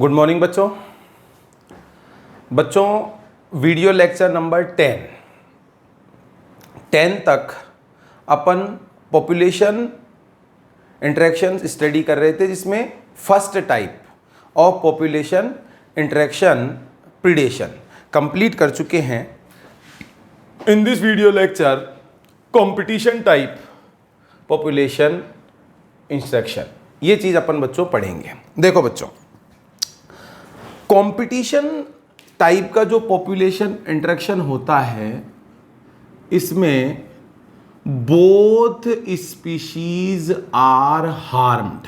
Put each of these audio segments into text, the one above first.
Good morning बच्चों। Video lecture number 10 तक अपन population interaction study कर रहे थे, जिसमें first type of population interaction predation complete कर चुके हैं। In this video lecture competition type population interaction, ये चीज अपन बच्चों पढ़ेंगे। देखो बच्चों, कंपटीशन टाइप का जो पॉपुलेशन इंटरेक्शन होता है, इसमें both species are harmed.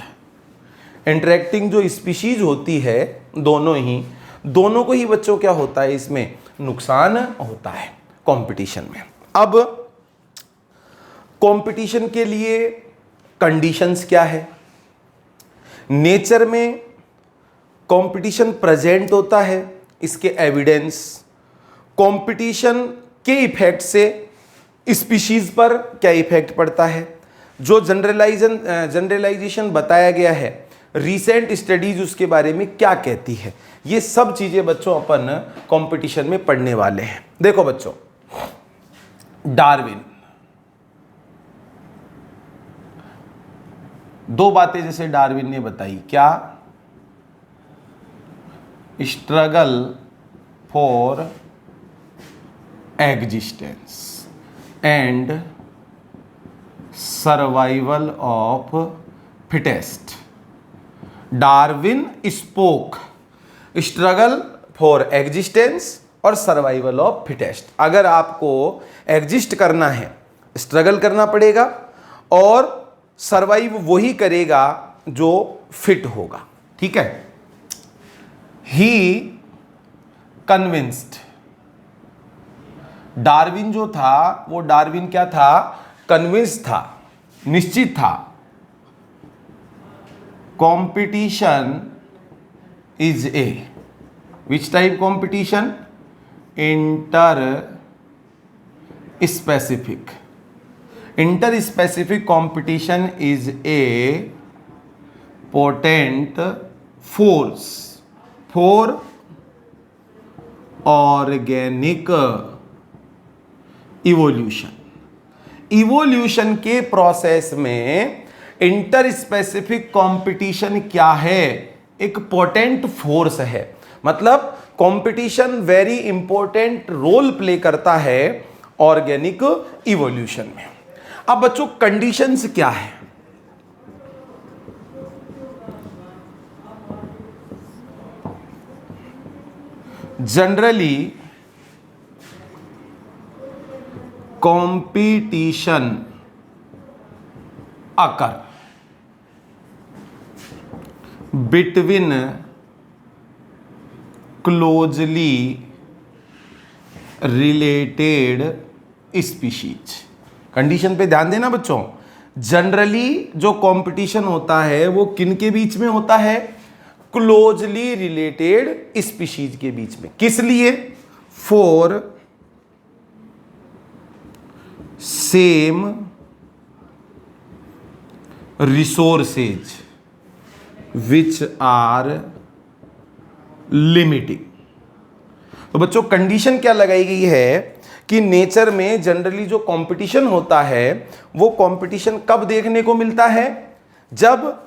Interacting जो स्पीशीज होती है दोनों को ही बच्चों क्या होता है, इसमें नुकसान होता है कंपटीशन में। अब कंपटीशन के लिए कंडीशंस क्या है? नेचर में कंपटीशन प्रेजेंट होता है, इसके एविडेंस। कंपटीशन के इफेक्ट से स्पीशीज पर क्या इफेक्ट पड़ता है, जो जनरलाइजेशन बताया गया है, रीसेंट स्टडीज उसके बारे में क्या कहती है, ये सब चीजें बच्चों अपन कंपटीशन में पढ़ने वाले हैं। देखो बच्चों, डार्विन दो बातें जैसे डार्विन ने बताई, क्या? Struggle for existence and survival of fittest. Darwin spoke struggle for existence और सर्वाइवल ऑफ फिटेस्ट। अगर आपको एग्जिस्ट करना है, स्ट्रगल करना पड़ेगा, और सर्वाइव वही करेगा जो फिट होगा। ठीक है। ही कन्विंस्ड, डार्विन जो था वो डार्विन क्या था? कन्विंस था, निश्चित था। Competition is a which type competition? Interspecific competition is a potent force for organic evolution के प्रोसेस में इंटर स्पेसिफिक कंपटीशन क्या है? एक पोटेंट फोर्स है। मतलब competition very important role play करता है ऑर्गेनिक इवोल्यूशन में। अब बच्चों, कंडीशंस क्या है? Generally competition occur between closely related species. Condition पे ध्यान देना बच्चों। जनरली जो कंपटीशन होता है वो किन के बीच में होता है? क्लोजली रिलेटेड स्पीशीज के बीच में। किस लिए? For same resources which are limiting. तो बच्चों, कंडीशन क्या लगाई गई है कि नेचर में जनरली जो कंपटीशन होता है वो कंपटीशन कब देखने को मिलता है? जब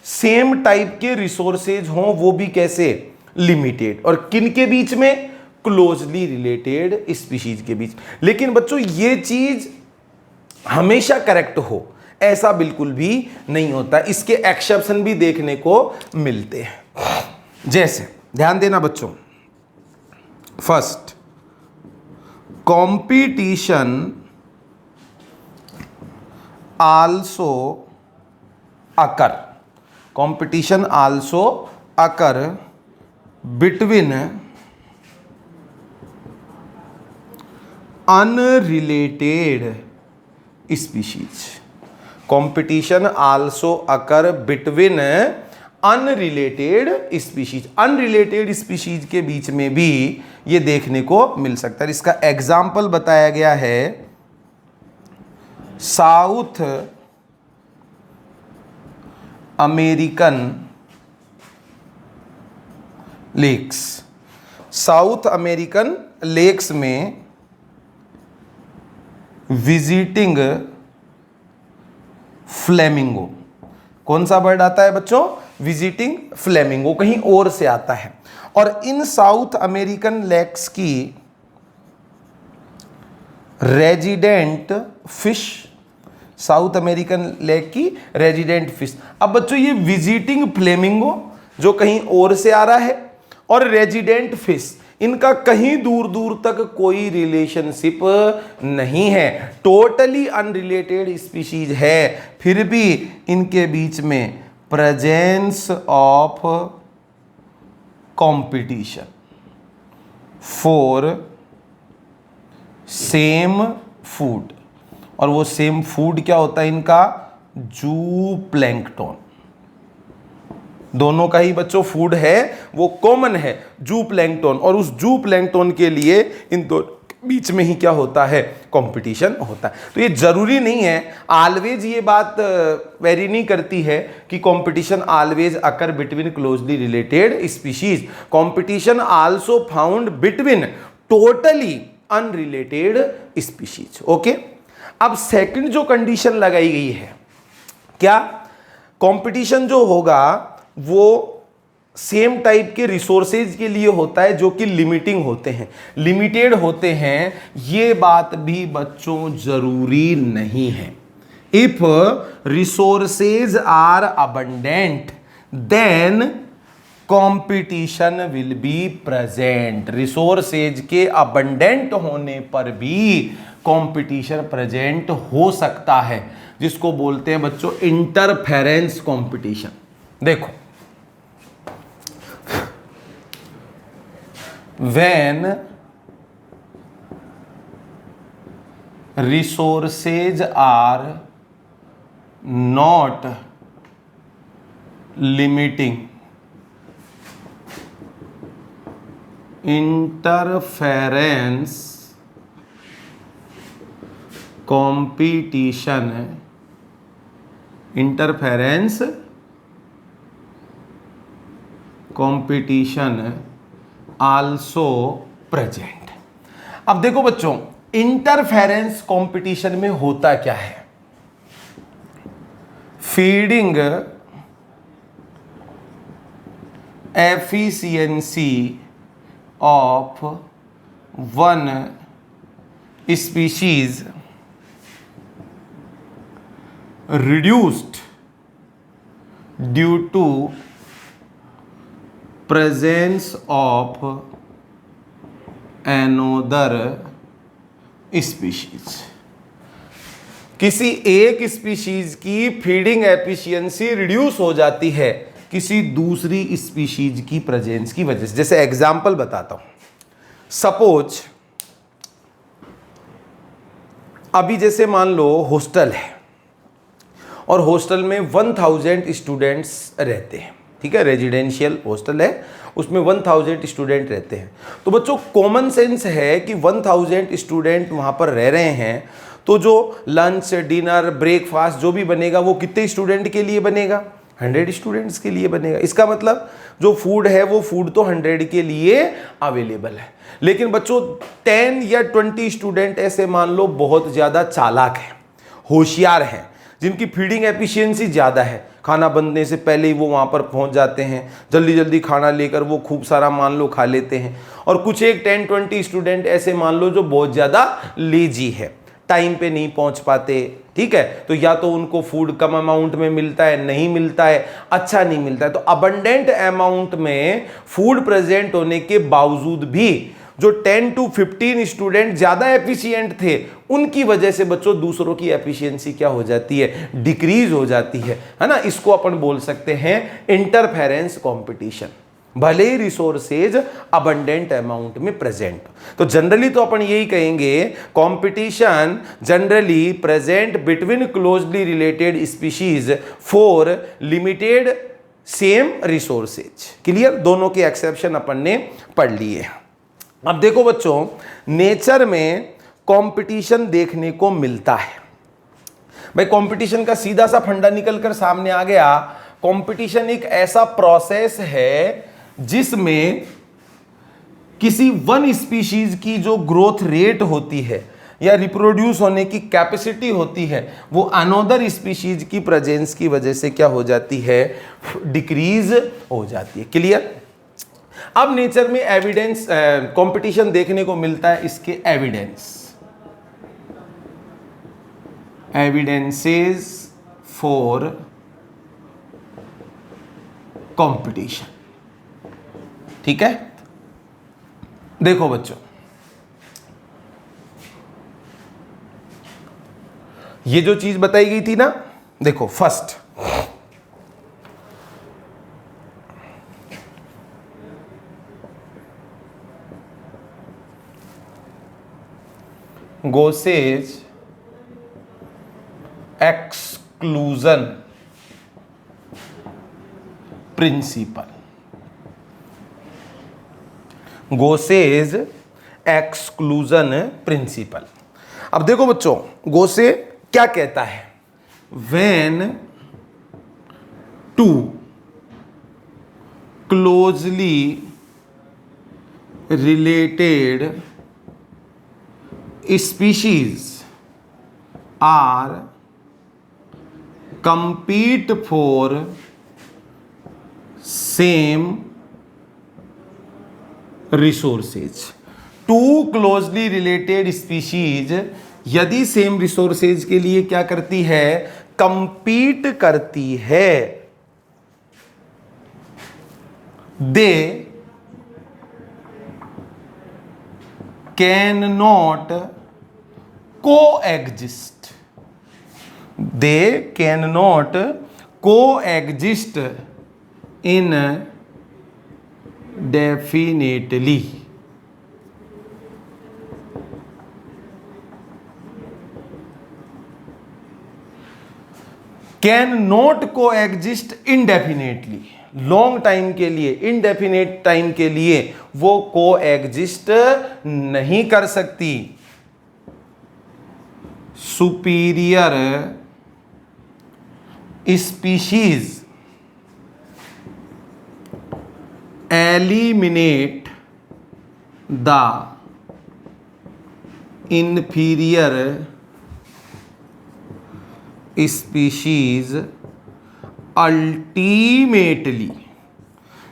सेम टाइप के रिसोर्सेज हों, वो भी कैसे? लिमिटेड। और किन के बीच में? क्लोजली रिलेटेड स्पीशीज के बीच। लेकिन बच्चों, ये चीज हमेशा करेक्ट हो ऐसा बिल्कुल भी नहीं होता, इसके एक्सेप्शन भी देखने को मिलते हैं। जैसे ध्यान देना बच्चों, first, competition also occur between unrelated species. Competition also occur between unrelated species. Unrelated species के बीच में भी ये देखने को मिल सकता है। इसका एग्जाम्पल बताया गया है South American lakes, South American lakes में विजिटिंग फ्लेमिंगो। कौन सा बर्ड आता है बच्चों? विजिटिंग फ्लेमिंगो, कहीं और से आता है। और इन साउथ अमेरिकन लेक्स की resident fish, south American lake की रेजिडेंट फिश। अब बच्चों ये विजिटिंग फ्लेमिंगो जो कहीं और से आ रहा है और रेजिडेंट फिश, इनका कहीं दूर दूर तक कोई रिलेशनशिप नहीं है, टोटली अनरिलेटेड स्पीशीज है, फिर भी इनके बीच में presence of competition for same food. और वो सेम फूड क्या होता है इनका? जू प्लैंकटन। दोनों का ही बच्चों फूड है, वो कॉमन है, जू प्लैंकटन। और उस जू प्लैंकटन के लिए इन दो बीच में ही क्या होता है? कंपटीशन होता है। तो ये जरूरी नहीं है, ऑलवेज ये बात वेरी नहीं करती है कि competition always occur between closely related species. Competition also found between totally unrelated species. Okay, अब सेकंड जो कंडीशन लगाई गई है, क्या? कंपटीशन जो होगा वो सेम टाइप के रिसोर्सेज के लिए होता है जो कि लिमिटिंग होते हैं, लिमिटेड होते हैं। ये बात भी बच्चों जरूरी नहीं है। If resources are abundant then competition will be present. Resources के अबंडेंट होने पर भी कंपटीशन प्रेजेंट हो सकता है, जिसको बोलते हैं बच्चों इंटरफेरेंस कंपटीशन। देखो, when resources are not limiting, interference competition, interference competition also present. अब देखो बच्चों, इंटरफेरेंस कंपटीशन में होता क्या है? Feeding efficiency of one species reduced due to presence of another species. किसी एक स्पीशीज की फीडिंग एफिशिएंसी रिड्यूस हो जाती है किसी दूसरी स्पीशीज की प्रेजेंस की वजह से। जैसे एग्जांपल बताता हूं, सपोज अभी जैसे मान लो हॉस्टल है और हॉस्टल में 1000 स्टूडेंट्स रहते हैं, ठीक है, रेजिडेंशियल हॉस्टल है, उसमें 1000 स्टूडेंट रहते हैं। तो बच्चों कॉमन सेंस है कि 1000 स्टूडेंट वहाँ पर रह रहे हैं, तो जो लंच, डिनर, ब्रेकफास्ट जो भी बनेगा वो कितने स्टूडेंट के लिए बनेगा? 100 स्टूडेंट्स के लिए बनेगा। इसका मतलब जो फूड है वो फूड तो 100 के लिए अवेलेबल है। लेकिन बच्चों 10 या 20 स्टूडेंट ऐसे मान लो बहुत ज़्यादा चालाक हैं, होशियार हैं, जिनकी फीडिंग एफिशिएंसी ज़्यादा है, खाना बनने से पहले ही वो वहाँ पर पहुँच जाते हैं, जल्दी जल्दी खाना लेकर वो खूब सारा मान लो खा लेते हैं। और कुछ एक 10-20 स्टूडेंट ऐसे मान लो जो बहुत ज़्यादा लेजी है, टाइम पे नहीं पहुँच पाते, ठीक है, तो या तो उनको फूड कम अमाउंट में मिलता है, नहीं मिलता है, अच्छा नहीं मिलता है। तो अबंडेंट अमाउंट में फूड प्रेजेंट होने के बावजूद भी जो 10 to 15 स्टूडेंट ज़्यादा एफिशिएंट थे, उनकी वजह से बच्चों दूसरों की एफिशिएंसी क्या हो जाती है? डिक्रीज हो जाती है ना। इसको अपन बोल सकते हैं इंटरफेरेंस कंपटीशन, भले ही रिसोर्सेज अबंडेंट अमाउंट में प्रेजेंट। तो जनरली तो अपन यही कहेंगे competition generally present between closely related species for limited same resources. Clear? दोनों के एक्सेप्शन अपन ने पढ़ लिए। अब देखो बच्चों, नेचर में कंपटीशन देखने को मिलता है। भाई कंपटीशन का सीधा सा फंडा निकल कर सामने आ गया। कंपटीशन एक ऐसा प्रोसेस है जिसमें किसी वन स्पीशीज की जो ग्रोथ रेट होती है या रिप्रोड्यूस होने की कैपेसिटी होती है वो अनोदर स्पीशीज की प्रेजेंस की वजह से क्या हो जाती है, डिक्रीज हो जाती है। क्लियर। अब नेचर में एविडेंस कंपटीशन देखने को मिलता है, इसके एविडेंसेस फॉर कंपटीशन। ठीक है, देखो बच्चों, ये जो चीज बताई गई थी ना, देखो first Gause's exclusion principle, Gause's exclusion principle. अब देखो बच्चों, गोसे क्या कहता है, when two closely related species are compete for same resources। Two closely related species यदि सेम रिसोर्सेज के लिए क्या करती है, कंपीट करती है, they can not coexist, they cannot coexist indefinitely। Can not coexist indefinitely, long time के लिए, इनडेफिनेट टाइम के लिए वो कोएग्जिस्ट नहीं कर सकती। Superior species eliminate the inferior species ultimately.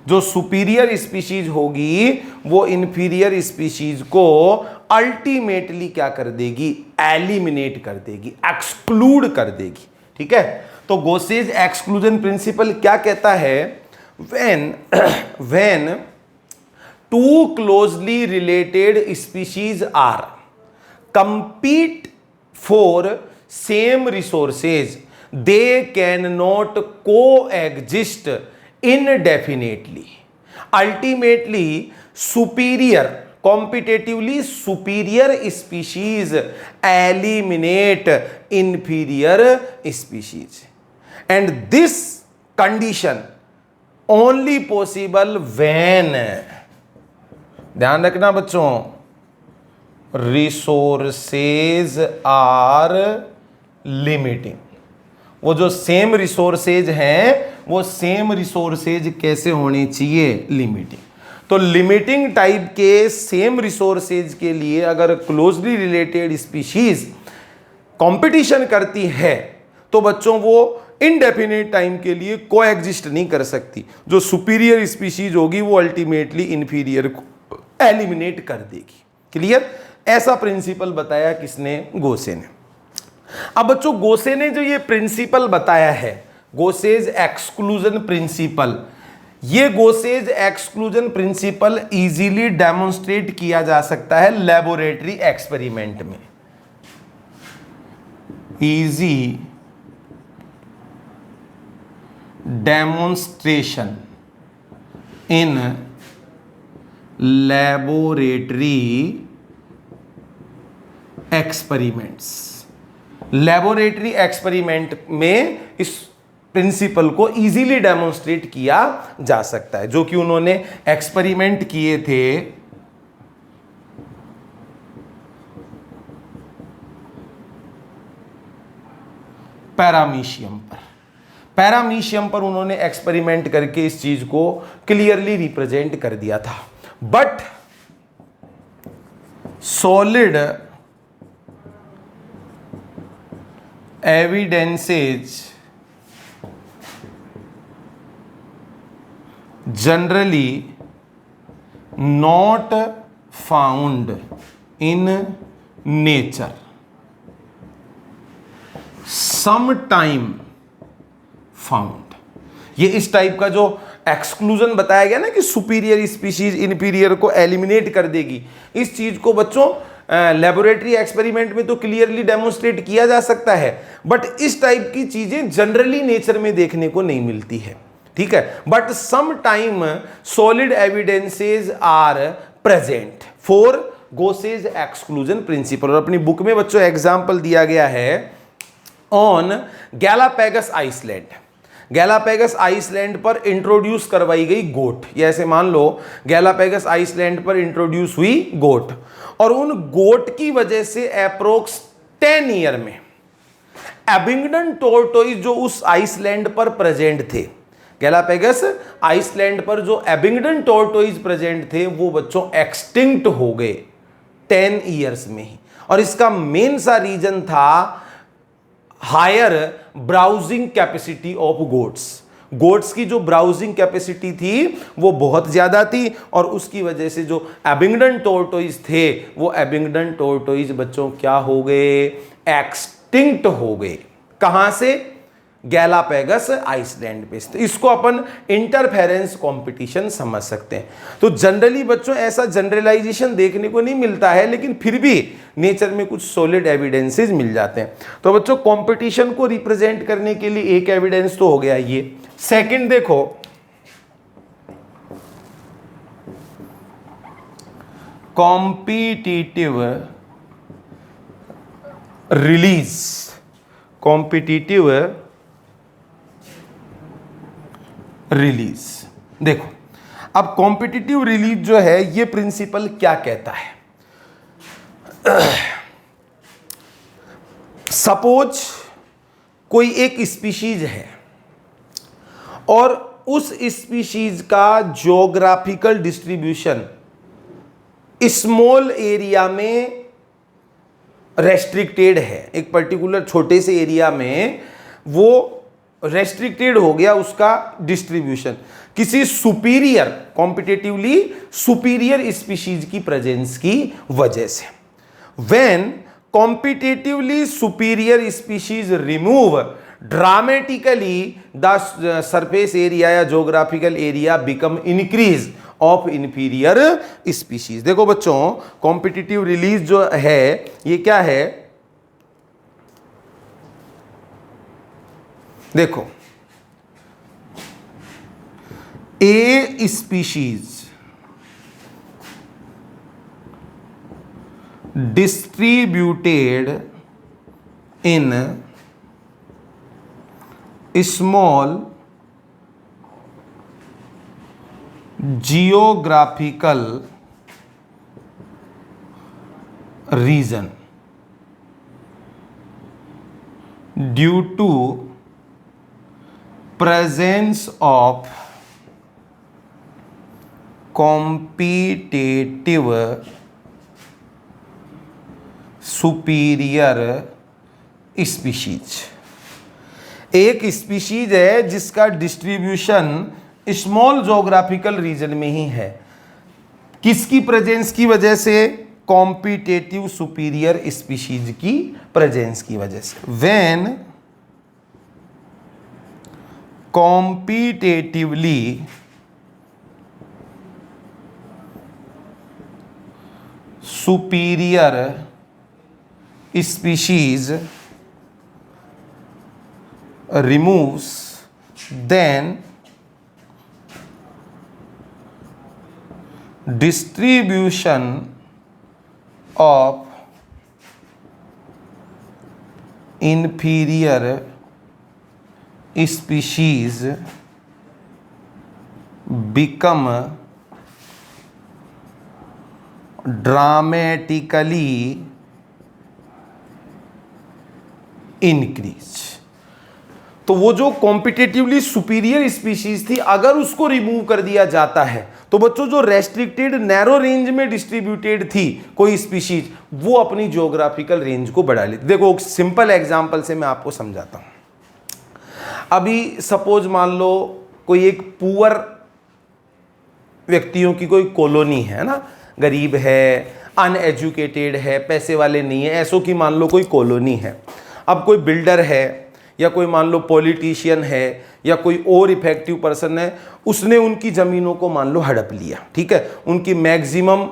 जो सुपीरियर स्पीशीज होगी वो इंफीरियर स्पीशीज को अल्टीमेटली क्या कर देगी, एलिमिनेट कर देगी, एक्सक्लूड कर देगी। ठीक है, तो गोसेज एक्सक्लूजन प्रिंसिपल क्या कहता है, when two closely related species are compete for same resources, they cannot coexist indefinitely. Ultimately, superior, competitively superior species eliminate inferior species. And this condition only possible when, ध्यान रखना बच्चों, रिसोर्सेज आर लिमिटिंग। वो जो same resources हैं वो same resources कैसे होने चाहिए, लिमिटिंग। तो लिमिटिंग टाइप के सेम रिसोर्सेज के लिए अगर क्लोजली रिलेटेड स्पीशीज कंपटीशन करती है तो बच्चों वो इनडेफिनेट टाइम के लिए कोएग्जिस्ट नहीं कर सकती। जो सुपीरियर स्पीशीज होगी वो अल्टीमेटली इंफीरियर को एलिमिनेट कर देगी। क्लियर? ऐसा प्रिंसिपल बताया किसने, गोसे ने। अब बच्चों गोसे ने जो ये प्रिंसिपल बताया है, गोसेज एक्सक्लूजन प्रिंसिपल, ये गोसेज एक्सक्लूजन प्रिंसिपल इजीली डेमोन्स्ट्रेट किया जा सकता है लेबोरेटरी एक्सपेरिमेंट में। Easy demonstration in laboratory experiments. Laboratory experiment में इस प्रिंसिपल को इजीली डेमोन्स्ट्रेट किया जा सकता है, जो कि उन्होंने एक्सपेरिमेंट किए थे पैरामीशियम पर। पैरामीशियम पर उन्होंने एक्सपेरिमेंट करके इस चीज को क्लियरली रिप्रेजेंट कर दिया था। But solid evidences generally not found in nature, some time found. ये इस टाइप का जो एक्सक्लूजन बताया गया ना कि सुपीरियर स्पीशीज इनफीरियर को एलिमिनेट कर देगी, इस चीज को बच्चों लेबोरेटरी एक्सपेरिमेंट में तो क्लियरली डेमोन्स्ट्रेट किया जा सकता है, बट इस टाइप की चीजें जनरली नेचर में देखने को नहीं मिलती है, ठीक है। But some time solid evidences are present for Gause's exclusion principle. और अपनी बुक में बच्चों एग्जाम्पल दिया गया है on Galapagos island. Galapagos island पर इंट्रोड्यूस करवाई गई गोट, ये ऐसे मान लो गैलापैगस आइसलैंड पर इंट्रोड्यूस हुई गोट, और उन गोट की वजह से अप्रोक्स 10 ईयर में एबिंगडन टोर्टोइज जो उस आइसलैंड पर प्रेजेंट थे, गैलापैगस आइसलैंड पर जो एबिंगडन टोर्टोइज प्रेजेंट थे, वो बच्चों एक्सटिंक्ट हो गए 10 ईयर्स में ही। और इसका मेन सा रीजन था higher browsing capacity of goats. Goats की जो ब्राउजिंग कैपेसिटी थी वो बहुत ज्यादा थी, और उसकी वजह से जो एबिंगडन टोर्टोइज थे वो एबिंगडन टोर्टोइज बच्चों क्या हो गए, एक्सटिंक्ट हो गए। कहां से? गैलापैगस आइसलैंड पे। तो इसको अपन इंटरफेरेंस कंपटीशन समझ सकते हैं। तो जनरली बच्चों ऐसा जनरलाइजेशन देखने को नहीं मिलता है, लेकिन फिर भी नेचर में कुछ सॉलिड एविडेंसेस मिल जाते हैं। तो बच्चों कंपटीशन को रिप्रेजेंट करने के लिए एक एविडेंस तो हो गया ये। सेकंड देखो, कॉम्पिटिटिव रिलीज। कॉम्पिटिटिव रिलीज, देखो अब कॉम्पिटिटिव रिलीज जो है ये प्रिंसिपल क्या कहता है। सपोज कोई एक स्पीशीज है और उस स्पीशीज का ज्योग्राफिकल डिस्ट्रीब्यूशन स्मॉल एरिया में रेस्ट्रिक्टेड है, एक पर्टिकुलर छोटे से एरिया में वो रेस्ट्रिक्टेड हो गया उसका डिस्ट्रीब्यूशन किसी सुपीरियर, कॉम्पिटिटिवली सुपीरियर स्पीशीज की प्रेजेंस की वजह से। When competitively superior species remove dramatically the surface area या geographical area become increase of inferior species. देखो बच्चों कॉम्पिटिटिव रिलीज जो है ये क्या है, देखो a species distributed in small geographical region due to presence of competitive superior species। एक स्पीशीज है जिसका डिस्ट्रीब्यूशन स्मॉल ज्योग्राफिकल रीजन में ही है, किसकी प्रेजेंस की वजह से? कॉम्पिटिटिव सुपीरियर स्पीशीज की प्रेजेंस की वजह से। When competitively superior species removes, then distribution of inferior species become dramatically increase। तो वो जो कॉम्पिटिटिवली सुपीरियर स्पीशीज थी, अगर उसको रिमूव कर दिया जाता है तो बच्चों जो रेस्ट्रिक्टेड नैरो रेंज में डिस्ट्रीब्यूटेड थी कोई स्पीशीज, वो अपनी जियोग्राफिकल रेंज को बढ़ा लेती। देखो सिंपल एग्जांपल से मैं आपको समझाता हूं। अभी सपोज मान लो कोई एक पुअर व्यक्तियों की कोई कॉलोनी है ना, गरीब है, अनएजुकेटेड है, पैसे वाले नहीं है, ऐसों की मान लो कोई कॉलोनी है। अब कोई बिल्डर है या कोई मान लो पॉलिटिशियन है या कोई और इफेक्टिव पर्सन है, उसने उनकी ज़मीनों को मान लो हड़प लिया, ठीक है, उनकी मैक्सिमम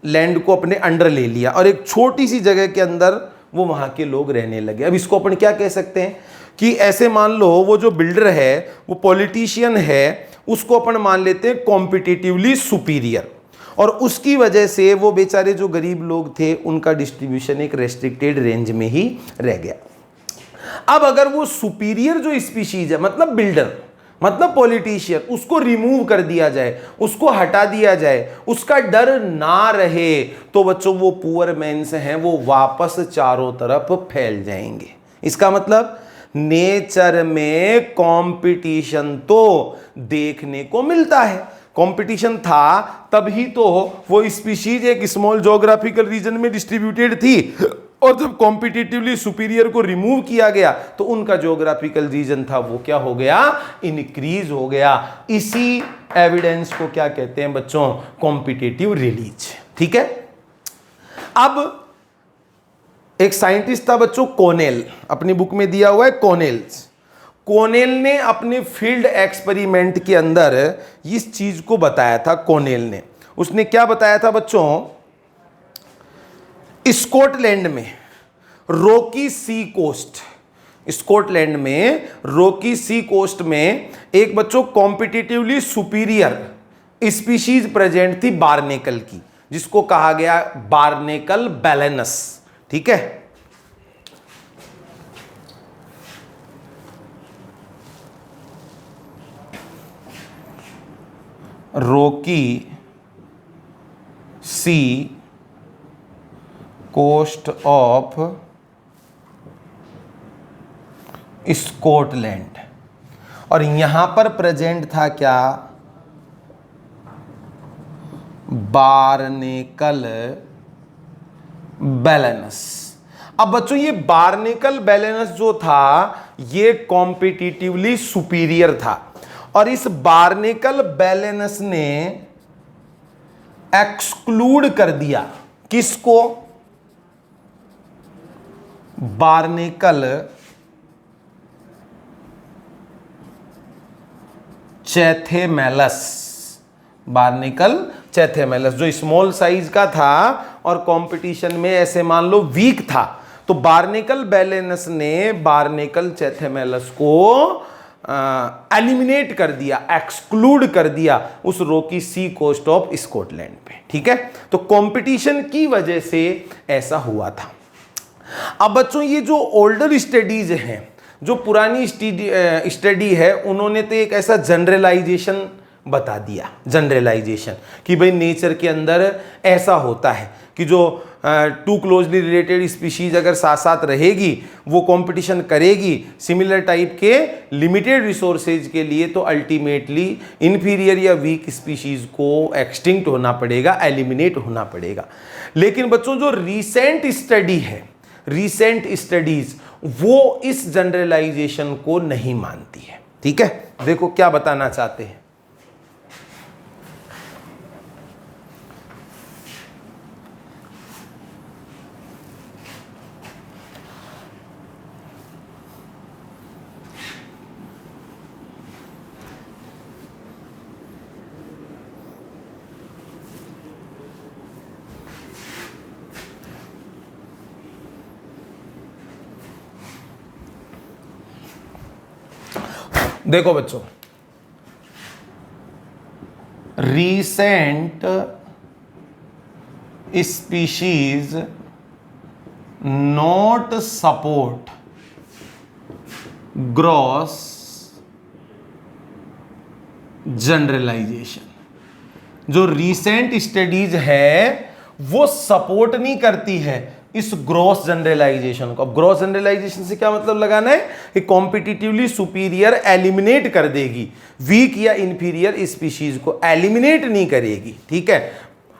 लैंड को अपने अंडर ले लिया और एक छोटी सी जगह के अंदर वो वहाँ के लोग रहने लगे। अब इसको अपन क्या कह सकते हैं कि ऐसे मान लो वो जो बिल्डर है, वो पॉलिटिशियन है, उसको अपन मान लेते हैं कॉम्पिटिटिवली सुपीरियर, और उसकी वजह से वो बेचारे जो गरीब लोग थे उनका डिस्ट्रीब्यूशन एक रेस्ट्रिक्टेड रेंज में ही रह गया। अब अगर वो सुपीरियर जो स्पीशीज है, मतलब बिल्डर, मतलब पॉलिटिशियन, उसको रिमूव कर दिया जाए, उसको हटा दिया जाए, उसका डर ना रहे, तो बच्चों वो पुअर मैन्स हैं वो वापस चारों तरफ फैल जाएंगे। इसका मतलब नेचर में कंपटीशन तो देखने को मिलता है। कंपटीशन था तभी तो वो स्पीशीज एक स्मॉल ज्योग्राफिकल रीजन में डिस्ट्रीब्यूटेड थी, और जब कॉम्पिटिटिवली सुपीरियर को रिमूव किया गया तो उनका ज्योग्राफिकल रीजन था वो क्या हो गया, इंक्रीज हो गया। इसी एविडेंस को क्या कहते हैं बच्चों, कॉम्पिटिटिव रिलीज। ठीक है। अब एक साइंटिस्ट था बच्चों कॉनेल, अपनी बुक में दिया हुआ है कॉनेल ने अपने फील्ड एक्सपेरिमेंट के अंदर इस चीज को बताया था। कॉनेल ने, उसने क्या बताया था बच्चों, स्कॉटलैंड में रॉकी सी कोस्ट, स्कॉटलैंड में रॉकी सी कोस्ट में एक बच्चों कॉम्पिटिटिवली सुपीरियर स्पीशीज प्रेजेंट थी बार्नेकल की, जिसको कहा गया बार्नेकल बैलेनस। ठीक है। Rocky sea coast of Scotland, और यहां पर प्रेजेंट था क्या, बार्नेकल बैलेनस। अब बच्चों ये बार्नेकल बैलेनस जो था ये कॉम्पिटिटिवली सुपीरियर था, और इस बार्नेकल बैलेनस ने एक्सक्लूड कर दिया किसको, बार्नेकल चैथेमेलस, बार्नेकल चैथेमेलस जो स्मॉल साइज का था और कंपटीशन में ऐसे मान लो वीक था, तो बार्नेकल बैलेनस ने बार्नेकल चैथेमेलस को एलिमिनेट कर दिया, एक्सक्लूड कर दिया उस rocky sea coast of Scotland पे। ठीक है। तो कंपटीशन की वजह से ऐसा हुआ था। अब बच्चों ये जो ओल्डर स्टडीज हैं, जो पुरानी स्टडी है, उन्होंने तो एक ऐसा जनरलाइजेशन बता दिया, जनरलाइजेशन कि भाई नेचर के अंदर ऐसा होता है कि जो टू क्लोजली रिलेटेड स्पीशीज अगर साथ साथ रहेगी, वो कंपटीशन करेगी सिमिलर टाइप के लिमिटेड रिसोर्सेज के लिए, तो अल्टीमेटली इंफीरियर या वीक स्पीशीज को एक्सटिंक्ट होना पड़ेगा, एलिमिनेट होना पड़ेगा। लेकिन बच्चों जो रीसेंट स्टडी है, रीसेंट स्टडीज वो इस जनरलाइजेशन को नहीं मानती है। ठीक है। देखो क्या बताना चाहते हैं। देखो बच्चों, recent species not support gross generalization. जो रीसेंट स्टडीज है वो सपोर्ट नहीं करती है इस ग्रॉस जनरलाइजेशन को। अब ग्रॉस जनरलाइजेशन से क्या मतलब लगाना है कि कॉम्पिटिटिवली सुपीरियर एलिमिनेट कर देगी, वीक या इंफीरियर स्पीशीज को एलिमिनेट नहीं करेगी, ठीक है।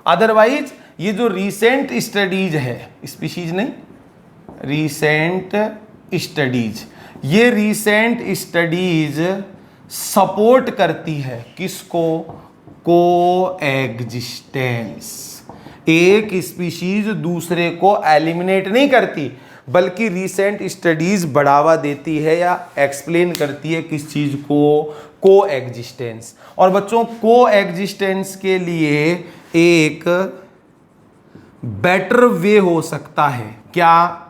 अदरवाइज ये जो रीसेंट स्टडीज है, स्पीशीज नहीं, रीसेंट स्टडीज, ये रीसेंट स्टडीज सपोर्ट करती है किसको, को एग्जिस्टेंस। एक स्पीशीज दूसरे को एलिमिनेट नहीं करती, बल्कि रीसेंट स्टडीज बढ़ावा देती है या एक्सप्लेन करती है किस चीज को, को एग्जिस्टेंस। और बच्चों को एग्जिस्टेंस के लिए एक बेटर वे हो सकता है क्या,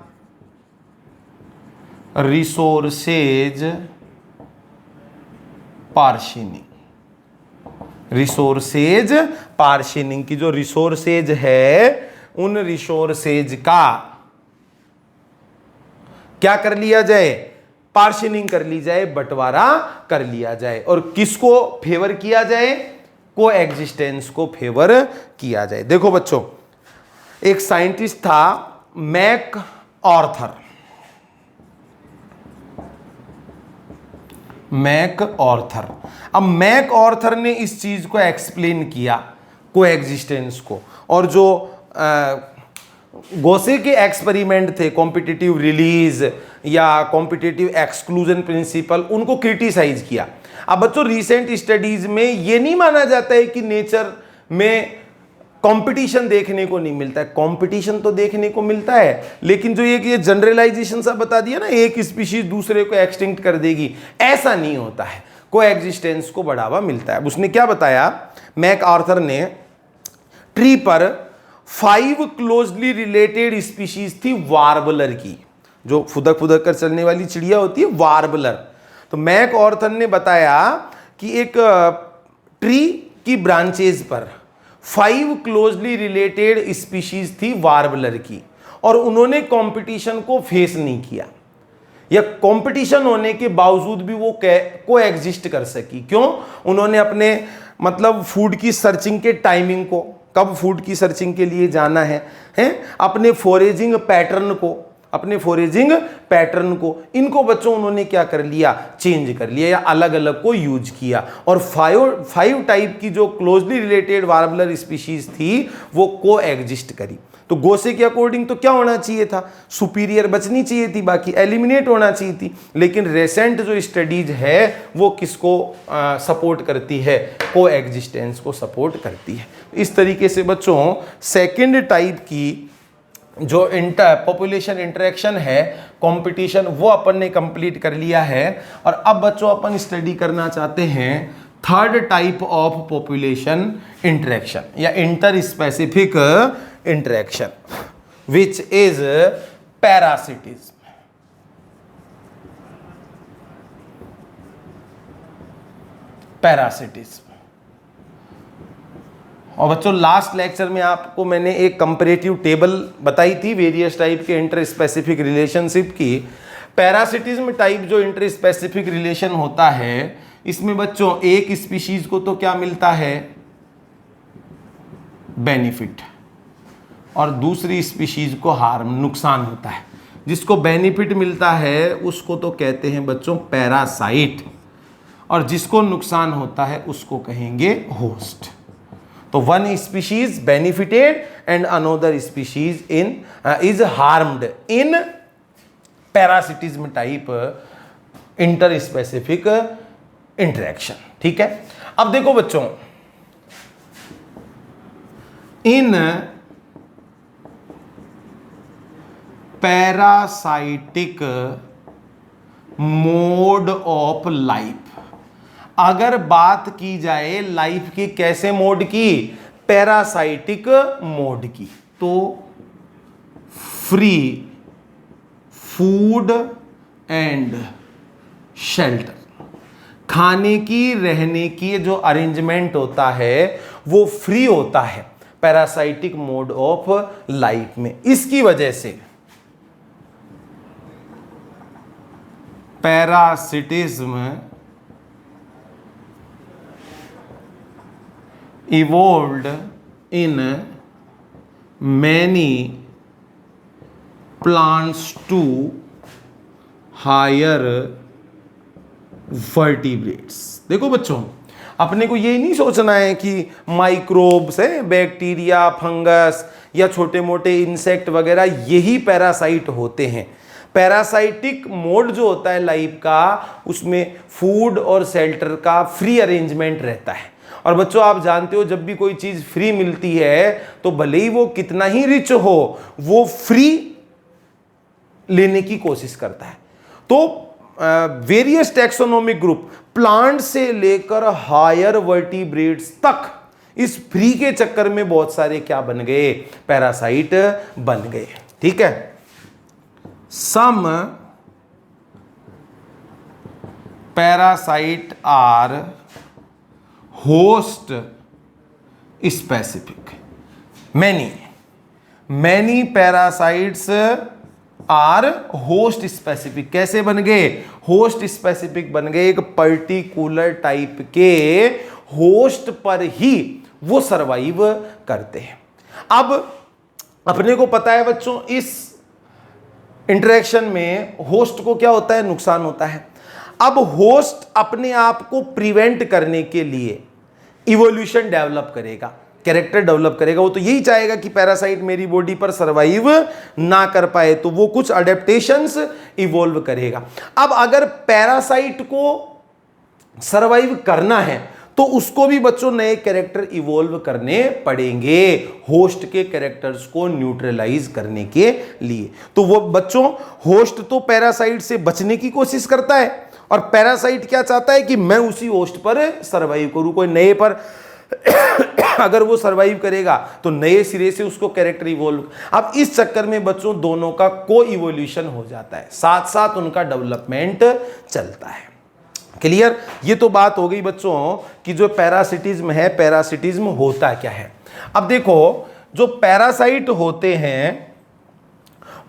रिसोर्सेज पार्शनिंग। रिसोर्सेज पार्शनिंग की जो रिसोर्सेज है, उन रिसोर्सेज का क्या कर लिया जाए, पार्शनिंग कर ली जाए, बंटवारा कर लिया जाए। और किसको फेवर किया जाए, को एग्जिस्टेंस को फेवर किया जाए। देखो बच्चों, एक साइंटिस्ट था मैक ऑर्थर, मैक ऑर्थर। अब मैक ऑर्थर ने इस चीज को एक्सप्लेन किया, को एग्जिस्टेंस को, और जो गोसे के एक्सपेरिमेंट थे, कॉम्पिटिटिव रिलीज या कॉम्पिटिटिव एक्सक्लूजन प्रिंसिपल, उनको क्रिटिसाइज किया। अब बच्चों रीसेंट स्टडीज में ये नहीं माना जाता है कि नेचर में कंपटीशन देखने को नहीं मिलता है, कंपटीशन तो देखने को मिलता है, लेकिन जो ये जनरलाइजेशन सा बता दिया ना, एक स्पीशीज दूसरे को एक्सटिंक्ट कर देगी, ऐसा नहीं होता है, को एग्जिस्टेंस को बढ़ावा मिलता है। उसने क्या बताया, मैक आर्थर ने ट्री पर 5 क्लोजली रिलेटेड स्पीशीज थी वार्बलर की, जो फुदक फुदक कर चलने वाली चिड़िया होती है, वार्बलर। तो मैक आर्थर ने बताया कि एक ट्री की ब्रांचेज पर 5 क्लोजली रिलेटेड स्पीशीज थी वार्बलर की, और उन्होंने कंपटीशन को फेस नहीं किया, या कंपटीशन होने के बावजूद भी वो को एग्जिस्ट कर सकी। क्यों? उन्होंने अपने मतलब फूड की सर्चिंग के टाइमिंग को, कब फूड की सर्चिंग के लिए जाना है, अपने फोरेजिंग पैटर्न को, अपने फोरेजिंग पैटर्न को, इनको बच्चों उन्होंने क्या कर लिया, चेंज कर लिया या अलग अलग को यूज किया। और 5 टाइप की जो क्लोजली रिलेटेड वार्बलर स्पीशीज थी वो को एग्जिस्ट करी। तो गोसे के अकॉर्डिंग तो क्या होना चाहिए था, सुपीरियर बचनी चाहिए थी, बाकी एलिमिनेट होना चाहिए थी। लेकिन रेसेंट जो स्टडीज है वो किसको सपोर्ट करती है, को एग्जिस्टेंस को सपोर्ट करती है। इस तरीके से बच्चों सेकेंड टाइप की जो पॉपुलेशन इंटरेक्शन है, कंपटीशन, वो अपन ने कंप्लीट कर लिया है। और अब बच्चों अपन स्टडी करना चाहते हैं third type of population interaction या inter specific interaction, which is parasitism. Parasitism. और बच्चों लास्ट लेक्चर में आपको मैंने एक कंपैरेटिव टेबल बताई थी वेरियस टाइप के इंटर स्पेसिफिक रिलेशनशिप की। पैरासिटिज्म टाइप जो इंटर स्पेसिफिक रिलेशन होता है, इसमें बच्चों एक स्पीशीज को तो क्या मिलता है, बेनिफिट, और दूसरी स्पीशीज को हार्म, नुकसान होता है। जिसको बेनिफिट मिलता है उसको तो कहते हैं बच्चों पैरासाइट, और जिसको नुकसान होता है उसको कहेंगे होस्ट। तो one species benefited and another species is harmed in parasitism type inter specific interaction. ठीक है, अब देखो बच्चों, इन पैरासाइटिक मोड ऑफ लाइफ, अगर बात की जाए लाइफ की कैसे मोड की, पैरासाइटिक मोड की, तो फ्री फूड एंड शेल्टर, खाने की रहने की जो अरेंजमेंट होता है वो फ्री होता है पैरासाइटिक मोड ऑफ लाइफ में। इसकी वजह से parasitism evolved in many plants to higher vertebrates. देखो बच्चों, अपने को ये नहीं सोचना है कि माइक्रोब्स है, बैक्टीरिया, फंगस या छोटे मोटे इंसेक्ट वगैरह यही पैरासाइट होते हैं। पैरासाइटिक मोड जो होता है लाइफ का, उसमें फूड और शेल्टर का फ्री अरेंजमेंट रहता है। और बच्चों आप जानते हो, जब भी कोई चीज फ्री मिलती है तो भले ही वो कितना ही रिच हो, वो फ्री लेने की कोशिश करता है। तो वेरियस टैक्सोनोमिक ग्रुप, प्लांट से लेकर हायर वर्टिब्रेट्स तक, इस फ्री के चक्कर में बहुत सारे क्या बन गए, पैरासाइट बन गए। ठीक है। Some parasite are host specific. Many parasites are host specific. कैसे बन गए, होस्ट स्पेसिफिक बन गए। एक पर्टिकुलर टाइप के होस्ट पर ही वो सरवाइव करते हैं। अब अपने को पता है बच्चों, इस इंटरेक्शन में होस्ट को क्या होता है, नुकसान होता है। अब होस्ट अपने आप को प्रिवेंट करने के लिए इवोल्यूशन डेवलप करेगा, कैरेक्टर डेवलप करेगा। वो तो यही चाहेगा कि पैरासाइट मेरी बॉडी पर सरवाइव ना कर पाए, तो वो कुछ अडेप्टेशंस इवॉल्व करेगा। अब अगर पैरासाइट को सरवाइव करना है तो उसको भी बच्चों नए कैरेक्टर इवॉल्व करने पड़ेंगे, होस्ट के कैरेक्टर्स को न्यूट्रलाइज करने के लिए। तो वो बच्चों, होस्ट तो पैरासाइट से बचने की कोशिश करता है, और पैरासाइट क्या चाहता है कि मैं उसी होस्ट पर सरवाइव करूं। कोई नए पर अगर वो सरवाइव करेगा तो नए सिरे से उसको कैरेक्टर इवॉल्व। अब इस चक्कर में बच्चों दोनों का को इवोल्यूशन हो जाता है, साथ साथ उनका डेवलपमेंट चलता है। क्लियर। ये तो बात हो गई बच्चों कि जो पैरासिटिज्म है, पैरासिटिज्म होता क्या है। अब देखो, जो पैरासाइट होते हैं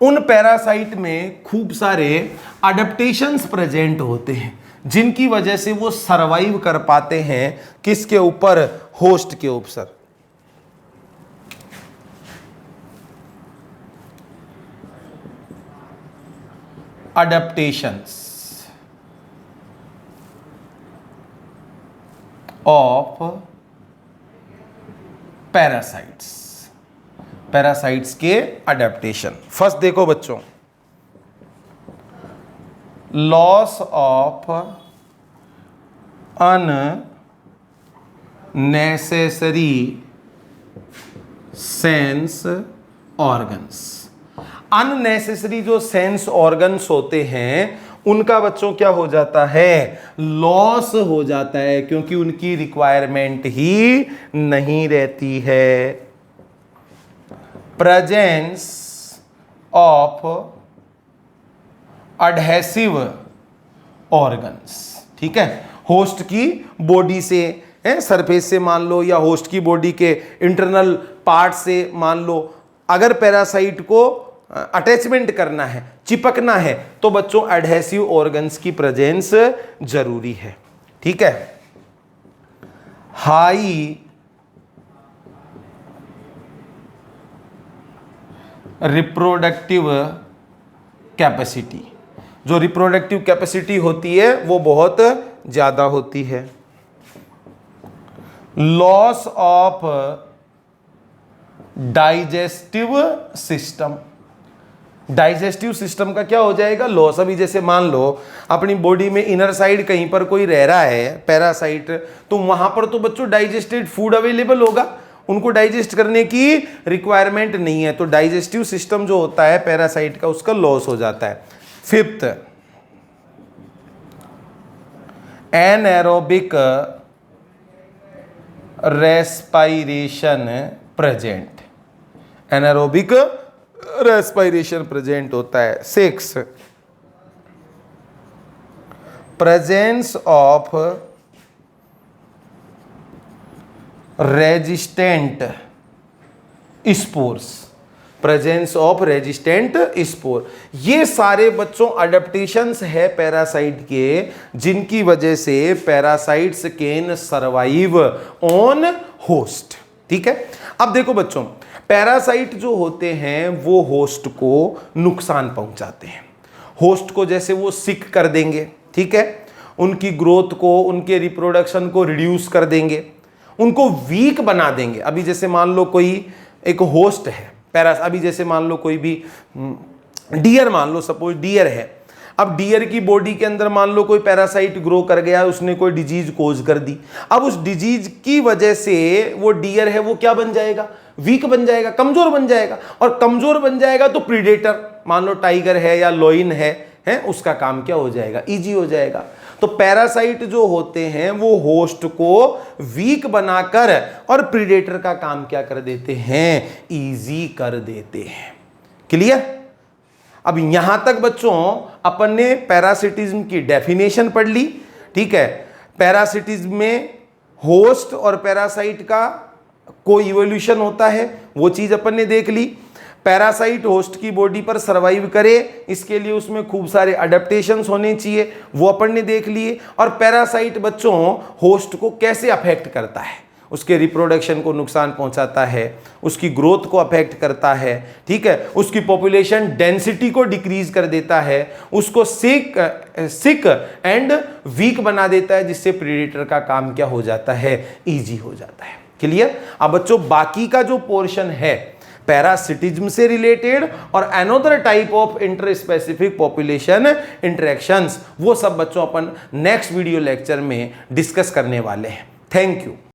उन पैरासाइट में खूब सारे अडेप्टेशंस प्रेजेंट होते हैं, जिनकी वजह से वो सरवाइव कर पाते हैं। किसके ऊपर, होस्ट के ऊपर। अडेप्टेशंस ऑफ पैरासाइट्स, पैरासाइट्स के अडेप्टेशन। फर्स्ट देखो बच्चों, loss of unnecessary sense organs. Unnecessary जो सेंस ऑर्गन्स होते हैं उनका बच्चों क्या हो जाता है, लॉस हो जाता है, क्योंकि उनकी रिक्वायरमेंट ही नहीं रहती है। Presence of adhesive organs. ठीक है, होस्ट की बॉडी से, सरफेस से मान लो, या होस्ट की बॉडी के इंटरनल पार्ट से मान लो, अगर पैरासाइट को अटैचमेंट करना है, चिपकना है, तो बच्चों एडहेसिव ऑर्गन्स की प्रेजेंस जरूरी है। ठीक है। हाई रिप्रोडक्टिव कैपेसिटी, जो रिप्रोडक्टिव कैपेसिटी होती है वो बहुत ज्यादा होती है। Loss of digestive system. Digestive system का क्या हो जाएगा, लॉस। अभी जैसे मान लो अपनी बॉडी में इनर साइड कहीं पर कोई रह रहा है पैरासाइट, तो वहां पर तो बच्चों डाइजेस्टेड फूड अवेलेबल होगा, उनको डाइजेस्ट करने की रिक्वायरमेंट नहीं है, तो डाइजेस्टिव सिस्टम जो होता है पैरासाइट का, उसका लॉस हो जाता है। Fifth, anaerobic respiration present. Anaerobic respiration present होता है। 6, presence of resistant spores. Presence of resistant spore, ये सारे बच्चों अडेप्टेशंस है पैरासाइट के, जिनकी वजह से parasites can survive on host. ठीक है। अब देखो बच्चों, पैरासाइट जो होते हैं वो होस्ट को नुकसान पहुंचाते हैं। होस्ट को जैसे वो सिक कर देंगे, ठीक है, उनकी ग्रोथ को, उनके रिप्रोडक्शन को रिड्यूस कर देंगे, उनको वीक बना देंगे। अभी जैसे मान लो कोई एक होस्ट है अभी जैसे मान लो कोई भी डियर, मान लो सपोज डियर है। अब डियर की बॉडी के अंदर मान लो कोई पैरासाइट ग्रो कर गया, उसने कोई डिजीज कोज कर दी। अब उस डिजीज की वजह से वो डियर है वो क्या बन जाएगा, वीक बन जाएगा, कमजोर बन जाएगा। और कमजोर बन जाएगा तो प्रीडेटर, मान लो टाइगर है या लॉइन है उसका काम क्या हो जाएगा, इजी हो जाएगा। तो पैरासाइट जो होते हैं वो होस्ट को वीक बनाकर और प्रीडेटर का काम क्या कर देते हैं, इजी कर देते हैं। क्लियर? अब यहां तक बच्चों अपन ने पैरासिटिज्म की डेफिनेशन पढ़ ली, ठीक है। पैरासिटिज्म में होस्ट और पैरासाइट का कोई इवोल्यूशन होता है, वो चीज अपन ने देख ली। पैरासाइट होस्ट की बॉडी पर सरवाइव करे, इसके लिए उसमें खूब सारे अडेप्टेशंस होने चाहिए, वो अपन ने देख लिए। और पैरासाइट बच्चों होस्ट को कैसे अफेक्ट करता है, उसके रिप्रोडक्शन को नुकसान पहुंचाता है, उसकी ग्रोथ को अफेक्ट करता है, ठीक है, उसकी पॉपुलेशन डेंसिटी को डिक्रीज कर देता है, उसको सिक एंड वीक बना देता है, जिससे प्रीडेटर का काम क्या हो जाता है, इजी हो जाता है। क्लियर? अब बच्चों बाकी का जो पोर्शन है पैरासिटिज्म से रिलेटेड और another type of interspecific population interactions, वो सब बच्चों अपन नेक्स्ट वीडियो लेक्चर में डिस्कस करने वाले हैं। Thank you.